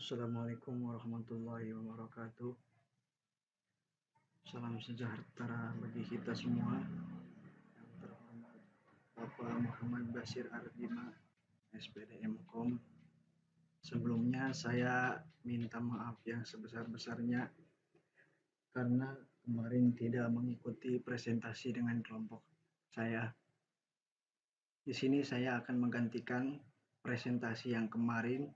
Assalamualaikum warahmatullahi wabarakatuh. Salam sejahtera bagi kita semua. Yang terhormat Bapak Muhammad Bashir Ardima, SPD MKOM. Sebelumnya saya minta maaf yang sebesar-besarnya karena kemarin tidak mengikuti presentasi dengan kelompok saya. Di sini saya akan menggantikan presentasi yang kemarin.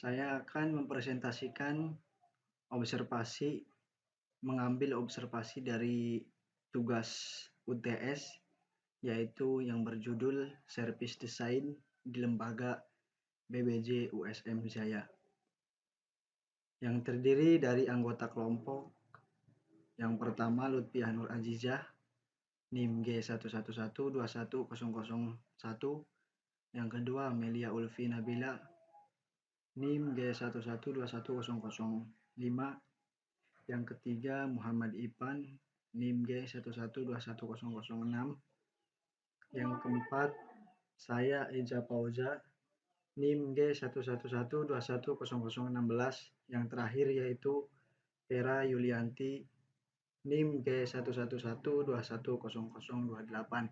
Saya akan mempresentasikan mengambil observasi dari tugas UTS, yaitu yang berjudul Service Design di lembaga BBJ USM Jaya, yang terdiri dari anggota kelompok. Yang pertama Lutfiah Nur Azizah, NIM G111211001. Yang kedua Amelia Ulfi Nabila, NIM G1121005. Yang ketiga Muhammad Ipan, NIM G1121006. Yang keempat saya Eja Pauza, NIM G111211016. Yang terakhir yaitu Vera Yulianti, NIM G111211028.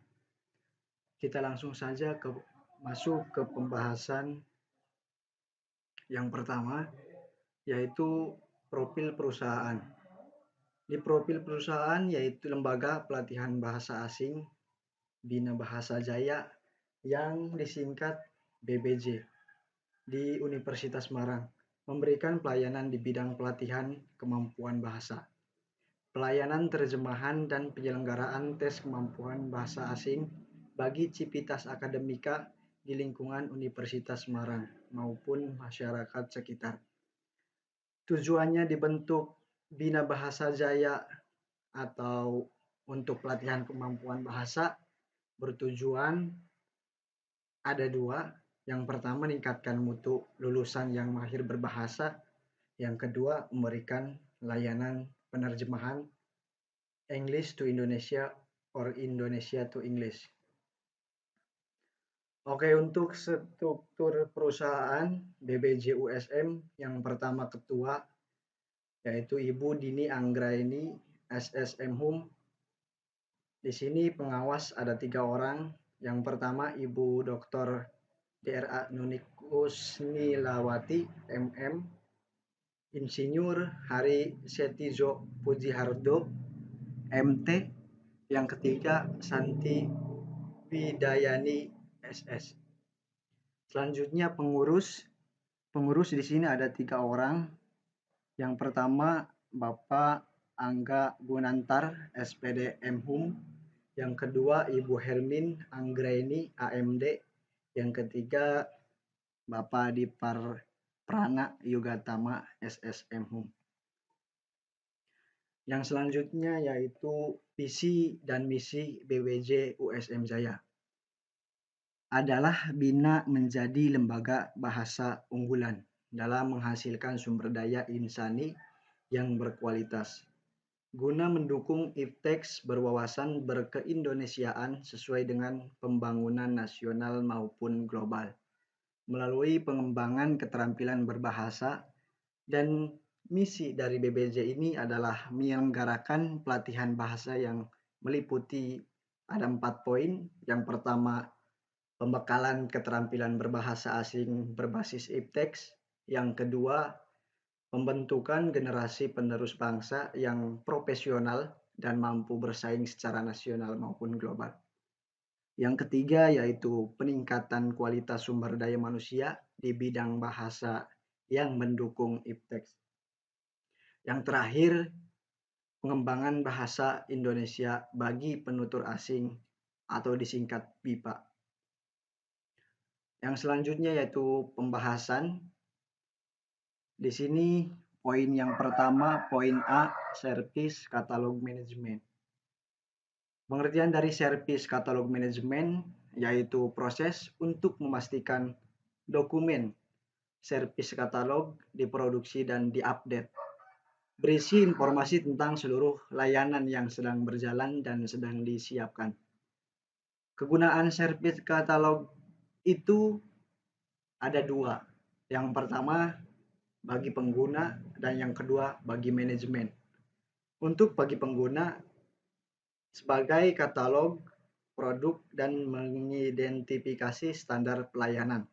Kita langsung saja masuk ke pembahasan yang pertama, yaitu profil perusahaan. Di profil perusahaan yaitu lembaga pelatihan bahasa asing Bina Bahasa Jaya yang disingkat BBJ di Universitas Semarang, memberikan pelayanan di bidang pelatihan kemampuan bahasa, pelayanan terjemahan dan penyelenggaraan tes kemampuan bahasa asing bagi civitas akademika di lingkungan Universitas Semarang maupun masyarakat sekitar. Tujuannya dibentuk Bina Bahasa Jaya atau untuk pelatihan kemampuan bahasa bertujuan ada dua. Yang pertama meningkatkan mutu lulusan yang mahir berbahasa. Yang kedua memberikan layanan penerjemahan English to Indonesia or Indonesia to English. Oke, untuk struktur perusahaan BBJ USM, yang pertama ketua yaitu Ibu Dini Anggraini SSM Hum. Di sini pengawas ada 3 orang. Yang pertama Ibu Dr. DRA Nunik Kusnilawati MM, Insinyur Hari Setijo Pujihardo MT. Yang ketiga Santi Widayani SS. Selanjutnya pengurus di sini ada 3 orang. Yang pertama Bapak Angga Gunantar SPD MHUM. Yang kedua Ibu Hermin Anggraini AMD. Yang ketiga Bapak Dipar Prana Yugatama SSM HUM. Yang selanjutnya yaitu visi dan misi BBJ USM Jaya adalah bina menjadi lembaga bahasa unggulan dalam menghasilkan sumber daya insani yang berkualitas guna mendukung IPTEX berwawasan berkeindonesiaan sesuai dengan pembangunan nasional maupun global melalui pengembangan keterampilan berbahasa. Dan misi dari BBJ ini adalah menyelenggarakan pelatihan bahasa yang meliputi ada 4 poin. Yang pertama pembekalan keterampilan berbahasa asing berbasis IPTEX. Yang kedua pembentukan generasi penerus bangsa yang profesional dan mampu bersaing secara nasional maupun global. Yang ketiga yaitu peningkatan kualitas sumber daya manusia di bidang bahasa yang mendukung IPTEX. Yang terakhir pengembangan bahasa Indonesia bagi penutur asing atau disingkat BIPA. Yang selanjutnya yaitu pembahasan. Di sini poin yang pertama, poin A, Service Katalog Management. Pengertian dari Service Katalog Management yaitu proses untuk memastikan dokumen service katalog diproduksi dan diupdate, berisi informasi tentang seluruh layanan yang sedang berjalan dan sedang disiapkan. Kegunaan service katalog itu ada 2. Yang pertama bagi pengguna dan yang kedua bagi manajemen. Untuk bagi pengguna sebagai katalog produk dan mengidentifikasi standar pelayanan.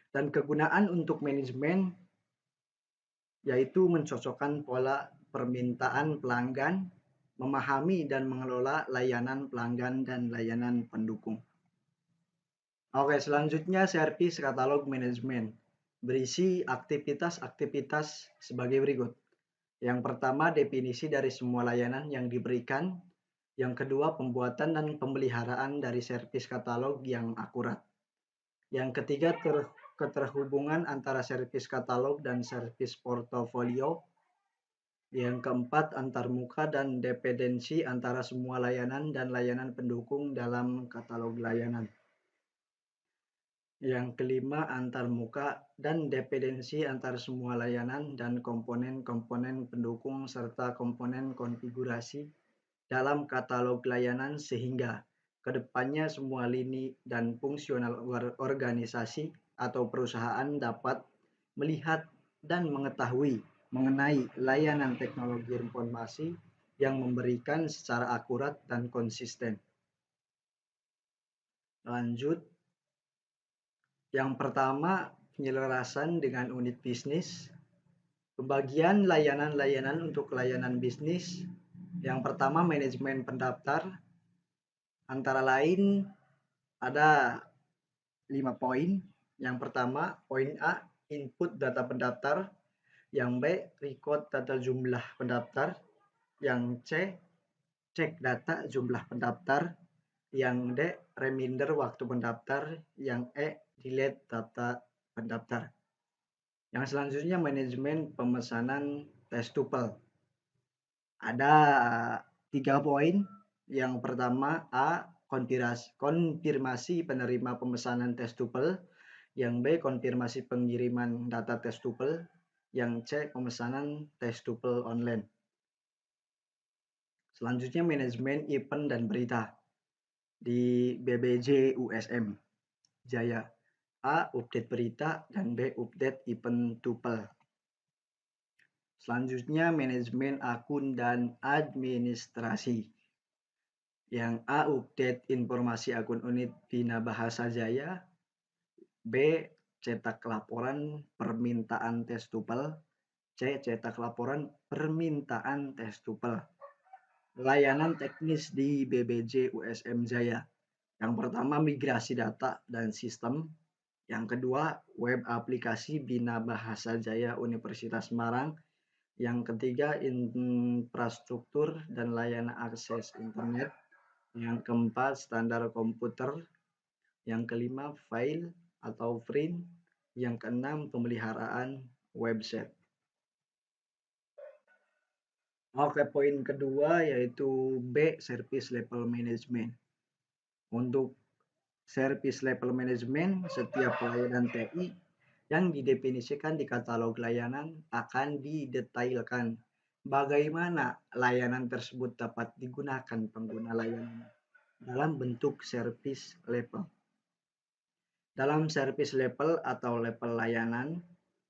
Dan kegunaan untuk manajemen yaitu mencocokkan pola permintaan pelanggan, memahami dan mengelola layanan pelanggan dan layanan pendukung. Oke, selanjutnya servis katalog manajemen berisi aktivitas-aktivitas sebagai berikut. Yang pertama, definisi dari semua layanan yang diberikan. Yang kedua, pembuatan dan pemeliharaan dari servis katalog yang akurat. Yang ketiga, keterhubungan antara servis katalog dan servis portofolio. Yang keempat, antarmuka dan dependensi antara semua layanan dan layanan pendukung dalam katalog layanan. Yang kelima, antarmuka dan dependensi antar semua layanan dan komponen-komponen pendukung serta komponen konfigurasi dalam katalog layanan sehingga kedepannya semua lini dan fungsional organisasi atau perusahaan dapat melihat dan mengetahui mengenai layanan teknologi informasi yang memberikan secara akurat dan konsisten. Lanjut, yang pertama penyelarasan dengan unit bisnis, pembagian layanan-layanan untuk layanan bisnis. Yang pertama manajemen pendaftar, antara lain ada 5 poin. Yang pertama poin A, input data pendaftar. Yang B, record data jumlah pendaftar. Yang C, cek data jumlah pendaftar. Yang D, reminder waktu pendaftar. Yang E, delete data pendaftar. Yang selanjutnya manajemen pemesanan tes tuple. Ada 3 poin. Yang pertama A, konfirmasi penerima pemesanan tes tuple. Yang B, konfirmasi pengiriman data tes tuple. Yang C, pemesanan tes tuple online. Selanjutnya manajemen event dan berita di BBJ USM Jaya. A, update berita dan B, update event tuple. Selanjutnya manajemen akun dan administrasi. Yang A, update informasi akun unit Bina Bahasa Jaya. B, cetak laporan permintaan tes tuple. C, cetak laporan permintaan tes tuple. Layanan teknis di BBJ USM Jaya. Yang pertama migrasi data dan sistem. Yang kedua web aplikasi Bina Bahasa Jaya Universitas Semarang. Yang ketiga infrastruktur dan layanan akses internet. Yang keempat standar komputer. Yang kelima file atau print. Yang keenam pemeliharaan website. Oke, poin kedua yaitu B, service level management. Untuk service level management, setiap pelayanan TI yang didefinisikan di katalog layanan akan didetailkan bagaimana layanan tersebut dapat digunakan pengguna layanan dalam bentuk service level. Dalam service level atau level layanan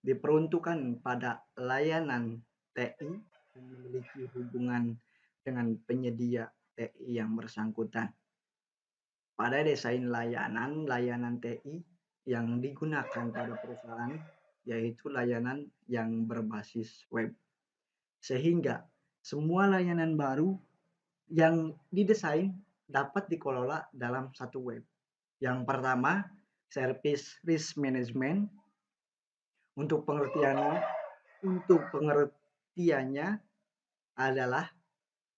diperuntukkan pada layanan TI yang memiliki hubungan dengan penyedia TI yang bersangkutan. Pada desain layanan TI yang digunakan pada perusahaan yaitu layanan yang berbasis web. Sehingga semua layanan baru yang didesain dapat dikelola dalam satu web. Yang pertama, service risk management. Untuk pengertiannya adalah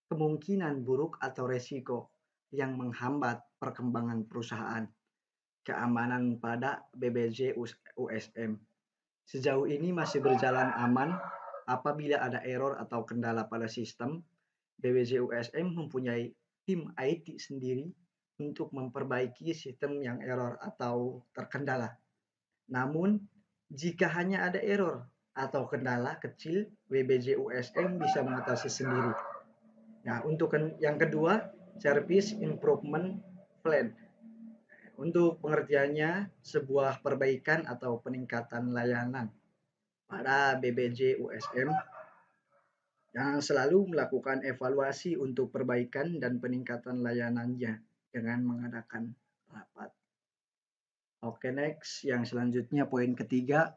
kemungkinan buruk atau resiko yang menghambat perkembangan perusahaan. Keamanan pada BBJ USM. Sejauh ini masih berjalan aman. Apabila ada error atau kendala pada sistem, BBJ USM mempunyai tim IT sendiri untuk memperbaiki sistem yang error atau terkendala. Namun, jika hanya ada error atau kendala kecil, BBJ USM bisa mengatasi sendiri. Nah, untuk yang kedua, service improvement plan. Untuk pengertiannya, sebuah perbaikan atau peningkatan layanan pada BBJ USM yang selalu melakukan evaluasi untuk perbaikan dan peningkatan layanannya dengan mengadakan rapat. Oke, next. Yang selanjutnya poin ketiga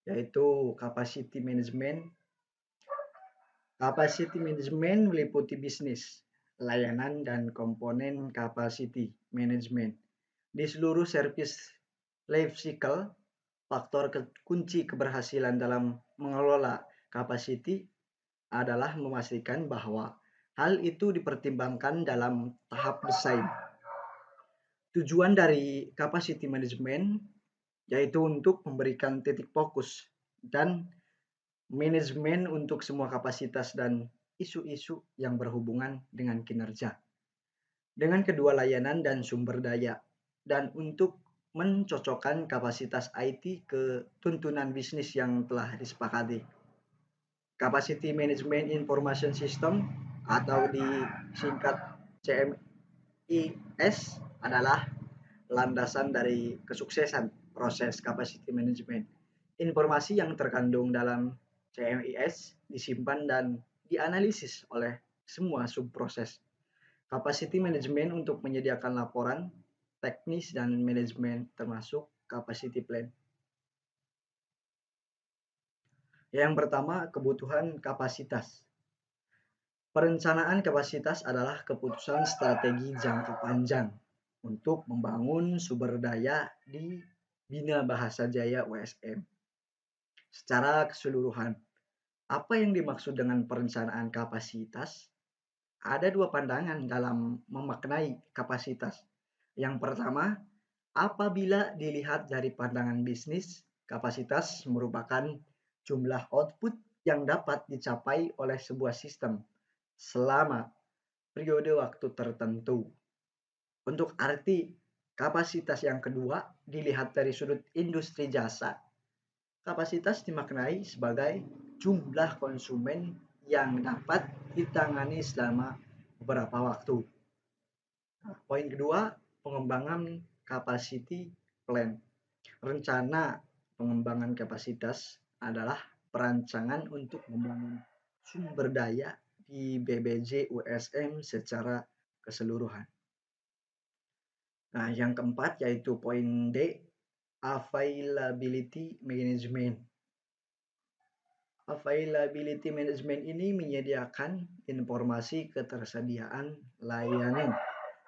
yaitu capacity management. Capacity management meliputi bisnis, layanan, dan komponen capacity management. Di seluruh service life cycle, faktor kunci keberhasilan dalam mengelola capacity adalah memastikan bahwa hal itu dipertimbangkan dalam tahap desain. Tujuan dari capacity management yaitu untuk memberikan titik fokus dan manajemen untuk semua kapasitas dan isu-isu yang berhubungan dengan kinerja, dengan kedua layanan dan sumber daya, dan untuk mencocokkan kapasitas IT ke tuntunan bisnis yang telah disepakati. Capacity Management Information System atau disingkat CMIS adalah landasan dari kesuksesan proses capacity management. Informasi yang terkandung dalam CMIS disimpan dan dianalisis oleh semua subproses. Capacity management untuk menyediakan laporan, teknis dan manajemen termasuk capacity plan. Yang pertama, kebutuhan kapasitas. Perencanaan kapasitas adalah keputusan strategi jangka panjang untuk membangun sumber daya di Bina Bahasa Jaya USM. Secara keseluruhan, apa yang dimaksud dengan perencanaan kapasitas? Ada dua pandangan dalam memaknai kapasitas. Yang pertama, apabila dilihat dari pandangan bisnis, kapasitas merupakan jumlah output yang dapat dicapai oleh sebuah sistem selama periode waktu tertentu. Untuk arti kapasitas yang kedua, dilihat dari sudut industri jasa. Kapasitas dimaknai sebagai jumlah konsumen yang dapat ditangani selama beberapa waktu. Poin kedua, pengembangan capacity plan. Rencana pengembangan kapasitas adalah perancangan untuk membangun sumber daya di BBJ USM secara keseluruhan. Nah, yang keempat yaitu poin D, availability management. Availability management ini menyediakan informasi ketersediaan layanan.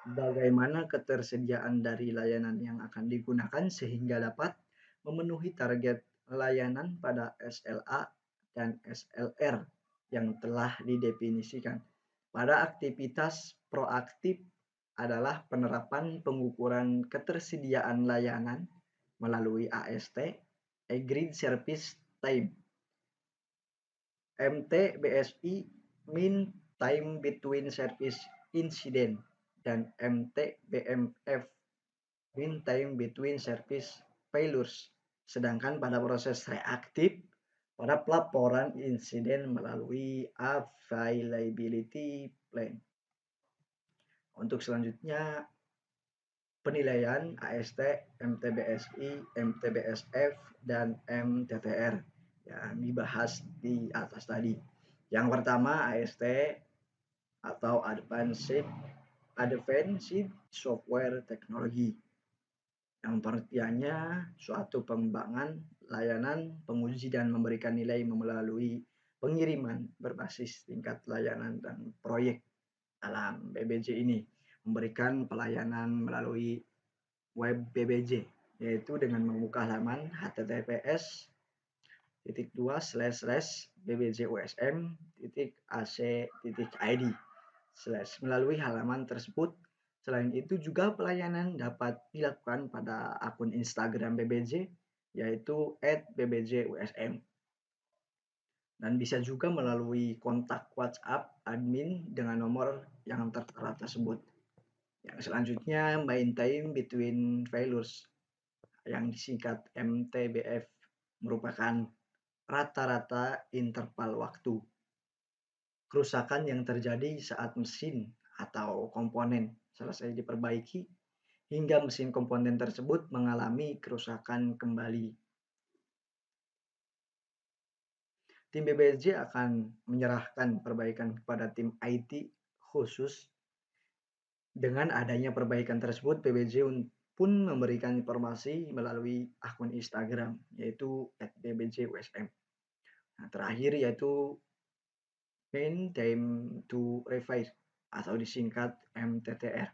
Bagaimana ketersediaan dari layanan yang akan digunakan sehingga dapat memenuhi target layanan pada SLA dan SLR yang telah didefinisikan. Pada aktivitas proaktif adalah penerapan pengukuran ketersediaan layanan melalui AST, Agreed Service Time, MTBSI, Mean Time Between Service Incident, dan MTBMF, Mean Time Between Service Failures. Sedangkan pada proses reaktif, pada pelaporan insiden melalui availability plan. Untuk selanjutnya, penilaian AST, MTBSI, MTBSF, dan MTTR yang dibahas di atas tadi. Yang pertama AST atau Advanced Software Technology, yang pengertiannya suatu pengembangan layanan penguji dan memberikan nilai melalui pengiriman berbasis tingkat layanan dan proyek. Dalam BBJ ini memberikan pelayanan melalui web BBJ, yaitu dengan membuka halaman https://bbjusm.ac.id. Melalui halaman tersebut, selain itu juga pelayanan dapat dilakukan pada akun Instagram BBJ, yaitu @bbjusm. Dan bisa juga melalui kontak WhatsApp admin dengan nomor yang tertera tersebut. Yang selanjutnya, Mean Time Between Failures yang disingkat MTBF merupakan rata-rata interval waktu kerusakan yang terjadi saat mesin atau komponen selesai diperbaiki hingga mesin komponen tersebut mengalami kerusakan kembali. Tim BBJ akan menyerahkan perbaikan kepada tim IT khusus. Dengan adanya perbaikan tersebut, BBJ pun memberikan informasi melalui akun Instagram, yaitu @bbjusm. Nah, terakhir yaitu Mean Time to Repair atau disingkat MTTR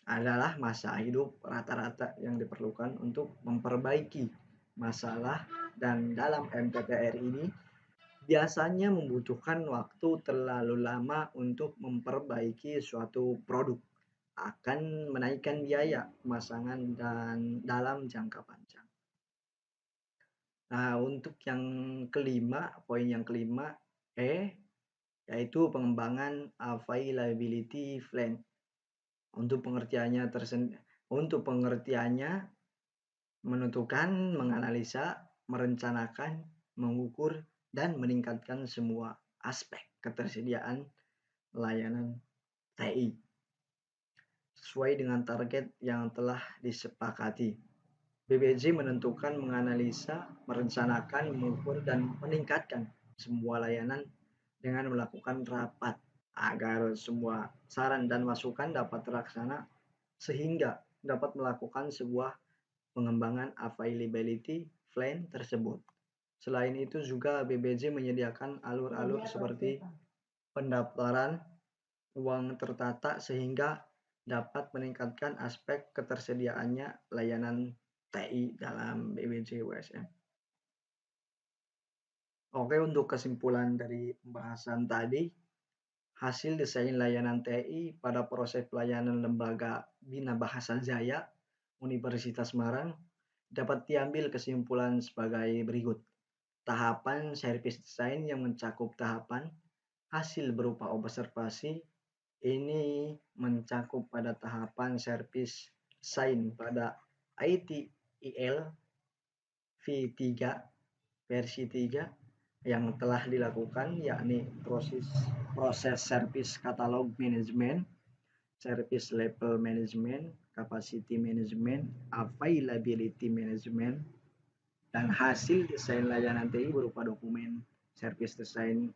adalah masa hidup rata-rata yang diperlukan untuk memperbaiki masalah, dan dalam MTTR ini biasanya membutuhkan waktu terlalu lama untuk memperbaiki suatu produk, akan menaikkan biaya pemasangan dan dalam jangka panjang. Nah, untuk yang kelima, poin yang kelima yaitu pengembangan availability plan. Untuk pengertiannya menentukan, menganalisa, merencanakan, mengukur, dan meningkatkan semua aspek ketersediaan layanan TI sesuai dengan target yang telah disepakati. BBJ menentukan, menganalisa, merencanakan, mengukur, dan meningkatkan semua layanan dengan melakukan rapat agar semua saran dan masukan dapat terlaksana sehingga dapat melakukan sebuah pengembangan availability plan tersebut. Selain itu juga BBJ menyediakan alur-alur seperti pendaftaran uang tertata sehingga dapat meningkatkan aspek ketersediaannya layanan TI dalam BBJ USM. Oke, untuk kesimpulan dari pembahasan tadi, hasil desain layanan TI pada proses pelayanan Lembaga Bina Bahasa Jaya Universitas Semarang dapat diambil kesimpulan sebagai berikut. Tahapan servis desain yang mencakup tahapan hasil berupa observasi ini mencakup pada tahapan servis desain pada ITIL V3 versi 3 yang telah dilakukan, yakni proses servis katalog manajemen, service level management, capacity management, availability management, dan hasil desain layanan TI berupa dokumen service design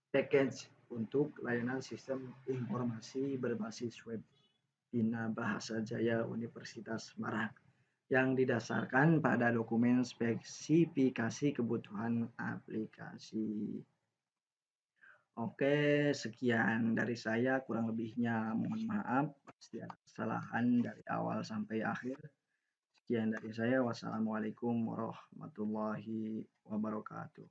package untuk layanan sistem informasi berbasis web Bina Bahasa Jaya Universitas Semarang yang didasarkan pada dokumen spesifikasi kebutuhan aplikasi. Oke, sekian dari saya, kurang lebihnya mohon maaf, pasti ada kesalahan dari awal sampai akhir. Sekian dari saya, wassalamualaikum warahmatullahi wabarakatuh.